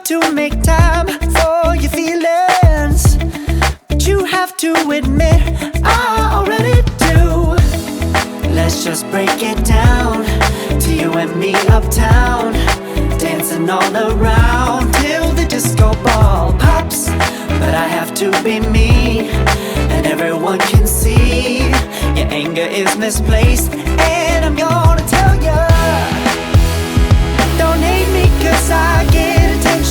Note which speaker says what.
Speaker 1: to make time for your feelings, but you have to admit I already do. Let's just break it down to you and me uptown, dancing all around till the disco ball pops. But I have to be me, and everyone can see your anger is misplaced, and I'm gonna tell ya, don't hate me 'cause I get attention.